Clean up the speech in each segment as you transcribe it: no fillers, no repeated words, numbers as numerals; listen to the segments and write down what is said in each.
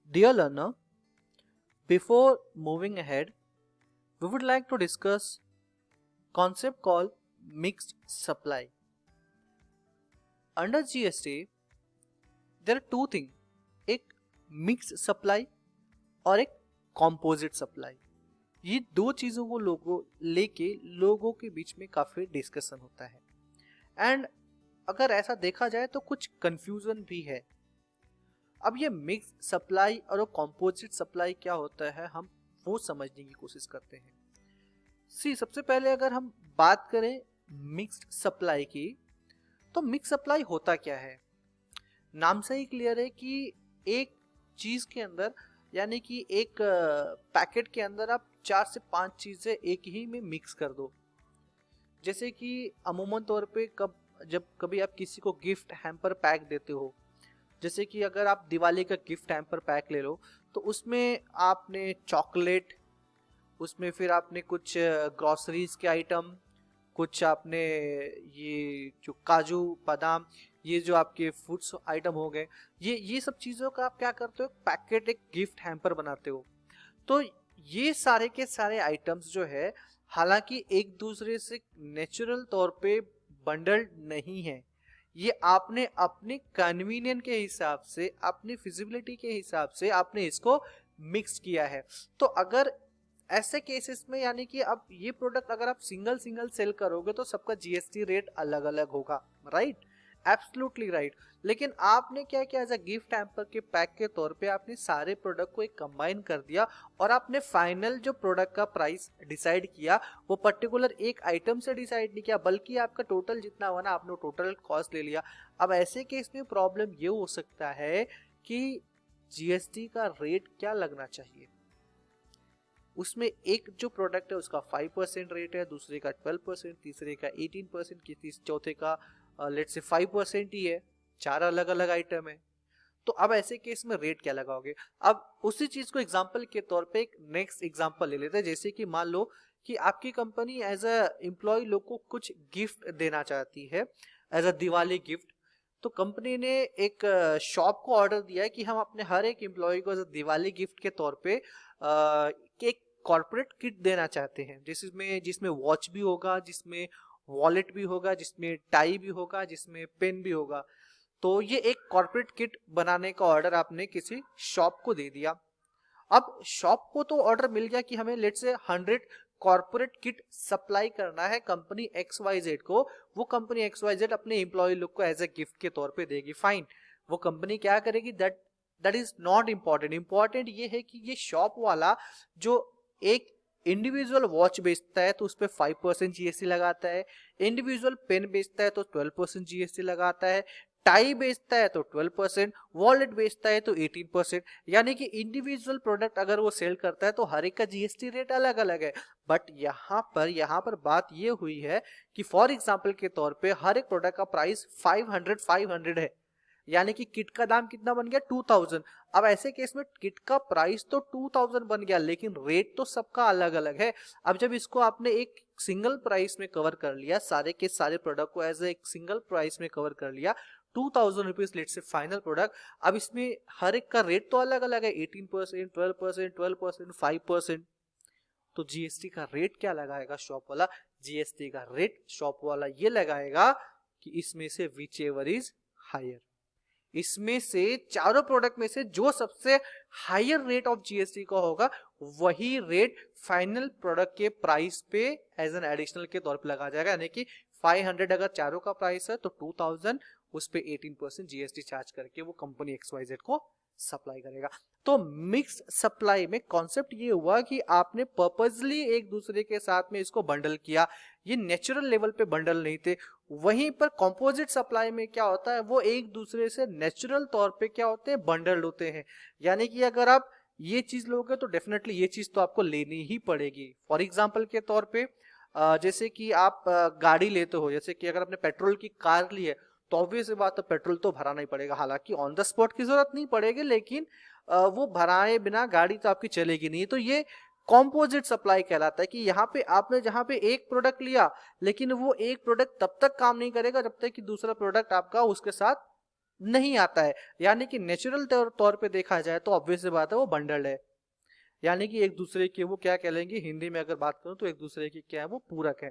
Dear learner, before moving ahead, we would like to discuss concept called mixed supply. Under GST, there are two things, एक mixed supply और एक composite supply. ये दो चीजों को लोगों के बीच में काफी डिस्कशन होता है एंड अगर ऐसा देखा जाए तो कुछ कंफ्यूजन भी है. अब ये मिक्स सप्लाई और कंपोजिट सप्लाई क्या होता है, हम वो समझने की कोशिश करते हैं. सबसे पहले अगर हम बात करें मिक्स्ड सप्लाई की, तो मिक्स सप्लाई होता क्या है. नाम से ही क्लियर है कि एक चीज के अंदर, यानी कि एक पैकेट के अंदर आप 4 से 5 चीजें एक ही में मिक्स कर दो. जैसे कि अमूमन तौर पे जब कभी आप किसी को गिफ्ट हैम्पर पैक देते हो, जैसे कि अगर आप दिवाली का गिफ्ट हैम्पर पैक ले लो, तो उसमें आपने चॉकलेट, उसमें फिर आपने कुछ ग्रोसरीज के आइटम, कुछ आपने ये जो काजू बादाम, ये जो आपके फूड्स आइटम हो गए, ये सब चीज़ों का आप क्या करते हो, पैकेट एक गिफ्ट हैम्पर बनाते हो. तो ये सारे के सारे आइटम्स जो है, हालांकि एक दूसरे से नेचुरल तौर पे बंडल्ड नहीं है, ये आपने अपने कन्वीनियंट के हिसाब से, अपनी फिजिबिलिटी के हिसाब से आपने इसको मिक्स किया है. तो अगर ऐसे केसेस में, यानी कि अब ये प्रोडक्ट अगर आप सिंगल सेल करोगे तो सबका जीएसटी रेट अलग अलग होगा, राइट, एब्सोल्युटली राइट. लेकिन आपने क्या किया, एज अ गिफ्ट हैम्पर के पैक के तौर पे आपने सारे प्रोडक्ट को एक कंबाइन कर दिया और आपने फाइनल जो प्रोडक्ट का प्राइस डिसाइड किया वो पर्टिकुलर एक आइटम से डिसाइड नहीं किया, बल्कि आपका टोटल जितना हुआ ना, आपने टोटल कॉस्ट ले लिया. अब ऐसे केस में प्रॉब्लम ये हो सकता है कि जीएसटी का रेट क्या लगना चाहिए. उसमें एक जो प्रोडक्ट है उसका 5% रेट है, दूसरे का 12%, तीसरे का 18%, चौथे का लेट्स से 5% ही है. 4 अलग अलग आइटम है. तो अब ऐसे केस में रेट क्या लगाओगे. अब उसी चीज को एग्जांपल के तौर पे एक नेक्स्ट एग्जांपल ले लेते हैं. जैसे कि मान लो कि आपकी कंपनी एज अ एम्प्लॉय लोग को कुछ गिफ्ट देना चाहती है एज अ दिवाली गिफ्ट. तो कंपनी ने एक शॉप को ऑर्डर दिया है कि हम अपने हर एक एम्प्लॉय को एज अ दिवाली गिफ्ट के तौर पे एक कॉर्पोरेट किट देना चाहते हैं, जिसमें वॉच भी होगा, जिसमें वॉलेट भी होगा, जिसमें टाई भी होगा, जिसमें पेन भी होगा. तो ये एक कॉर्पोरेट किट बनाने का ऑर्डर आपने किसी शॉप को दे दिया. अब शॉप को तो ऑर्डर मिल गया कि हमें let's say 100 corporate kit supply करना है कंपनी XYZ को. वो कंपनी XYZ अपने एम्प्लॉय लोग को एज ए गिफ्ट के तौर पे देगी. फाइन, वो कंपनी क्या करेगी, that is not important. Important ये है कि ये शॉप वाला जो एक इंडिविजुअल वॉच बेचता है तो उस पर 5% जीएसटी लगाता है, इंडिविजुअल पेन बेचता है तो 12% जीएसटी लगाता है, टाई बेचता है तो 12%, वॉलेट बेचता है तो 18%. यानी कि इंडिविजुअल प्रोडक्ट अगर वो सेल करता है तो हर एक का जीएसटी रेट अलग अलग है. बट यहाँ पर बात ये हुई है कि फॉर एग्जांपल के तौर पे हर एक प्रोडक्ट का प्राइस 500 है, यानी कि किट का दाम कितना बन गया, 2000. अब ऐसे केस में किट का प्राइस तो 2000 बन गया, लेकिन रेट तो सबका अलग अलग है. अब जब इसको आपने एक सिंगल प्राइस में कवर कर लिया, सारे के सारे प्रोडक्ट को एज एक सिंगल प्राइस में कवर कर लिया, 2000 रुपीज लेट से फाइनल प्रोडक्ट. अब इसमें हर एक का रेट तो अलग अलग है, 18%, 12%, 5%. तो जीएसटी का रेट क्या लगाएगा शॉप वाला, जीएसटी का रेट शॉप वाला ये लगाएगा कि इसमें से विच एवर इज हायर, इसमें से चारों प्रोडक्ट में से जो सबसे हायर रेट ऑफ जीएसटी का होगा वही रेट फाइनल प्रोडक्ट के प्राइस पे एज एन एडिशनल के तौर पे लगा जाएगा. यानी कि 500 अगर चारों का प्राइस है तो 2000 उस पे 18% जीएसटी चार्ज करके वो कंपनी XYZ को सप्लाई करेगा. तो मिक्स सप्लाई में कॉन्सेप्ट ये हुआ कि आपने पर्पसली एक दूसरे के साथ में इसको बंडल किया, ये नेचुरल लेवल पे बंडल नहीं थे. वहीं पर कंपोजिट सप्लाई में क्या होता है, वो एक दूसरे से नेचुरल तौर पे क्या होते हैं, बंडल्ड होते हैं. यानी कि अगर आप ये चीज लोगे तो डेफिनेटली ये चीज तो आपको लेनी ही पड़ेगी. फॉर एग्जाम्पल के तौर पे जैसे कि आप गाड़ी लेते हो, जैसे कि अगर आपने पेट्रोल की कार ली है तो ऑब्वियस बात है पेट्रोल तो भराना ही पड़ेगा. हालांकि ऑन द स्पॉट की जरूरत नहीं पड़ेगी, लेकिन वो भराए बिना गाड़ी तो आपकी चलेगी नहीं. तो ये कॉम्पोजिट सप्लाई कहलाता है कि यहाँ पे आपने जहाँ पे एक प्रोडक्ट लिया, लेकिन वो एक प्रोडक्ट तब तक काम नहीं करेगा जब तक कि दूसरा प्रोडक्ट आपका उसके साथ नहीं आता है, यानी कि नेचुरल तौर पे देखा जाए तो ऑब्वियस सी बात है वो बंडल्ड है, यानी कि एक दूसरे के वो क्या कहलेंगे, हिंदी में अगर बात करूं तो एक दूसरे की क्या है, वो पूरक है।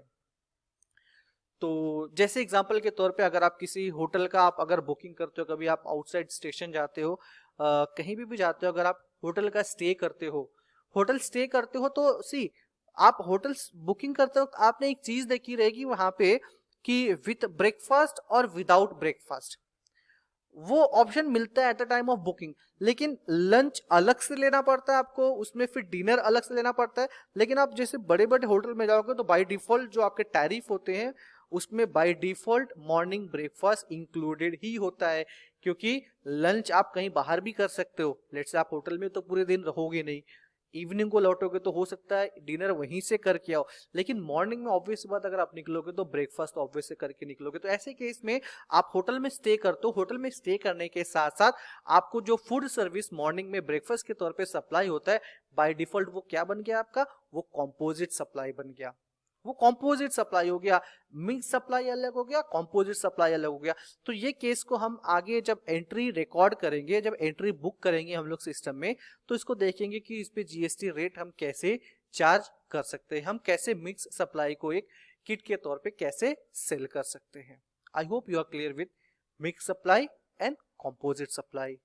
तो जैसे एग्जांपल के तौर पे अगर आप किसी होटल का आप अगर बुकिंग करते हो, कभी आप आउटसाइड स्टेशन जाते हो, कहीं भी जाते हो, अगर आप होटल का स्टे करते हो, होटल स्टे करते हो तो सी आप होटल बुकिंग करते हो, आपने एक चीज देखी रहेगी वहां पे कि विथ ब्रेकफास्ट और विदाउट ब्रेकफास्ट वो ऑप्शन मिलता है at the time of booking, लेकिन लंच अलग से लेना पड़ता है आपको, उसमें फिर डिनर अलग से लेना पड़ता है। लेकिन आप जैसे बड़े बड़े होटल में जाओगे तो बाय डिफॉल्ट जो आपके टैरिफ होते हैं उसमें by default morning breakfast included ही होता है, क्योंकि लंच आप कहीं बाहर भी कर सकते हो, लेट्स से आप होटल में तो पूरे दिन रहोगे नहीं, इवनिंग को लौटोगे तो हो सकता है डिनर वहीं से करके आओ, लेकिन मॉर्निंग में ऑब्वियस बात अगर आप निकलोगे तो ब्रेकफास्ट ऑब्वियस से करके निकलोगे। तो ऐसे केस में आप होटल में स्टे करते हो, होटल में स्टे करने के साथ साथ आपको जो फूड सर्विस मॉर्निंग में ब्रेकफास्ट के तौर पे सप्लाई होता है, बाय डिफॉल्ट वो क्या बन गया आपका, वो कॉम्पोजिट सप्लाई बन गया, वो कॉम्पोजिट सप्लाई हो गया। मिक्स सप्लाई अलग हो गया, कॉम्पोजिट सप्लाई अलग हो गया। तो ये केस को हम आगे जब एंट्री रिकॉर्ड करेंगे, जब एंट्री बुक करेंगे हम लोग सिस्टम में, तो इसको देखेंगे कि इस पे जीएसटी रेट हम कैसे चार्ज कर सकते हैं, हम कैसे मिक्स सप्लाई को एक किट के तौर पे कैसे सेल कर सकते हैं। I hope you are clear with mix supply and composite supply.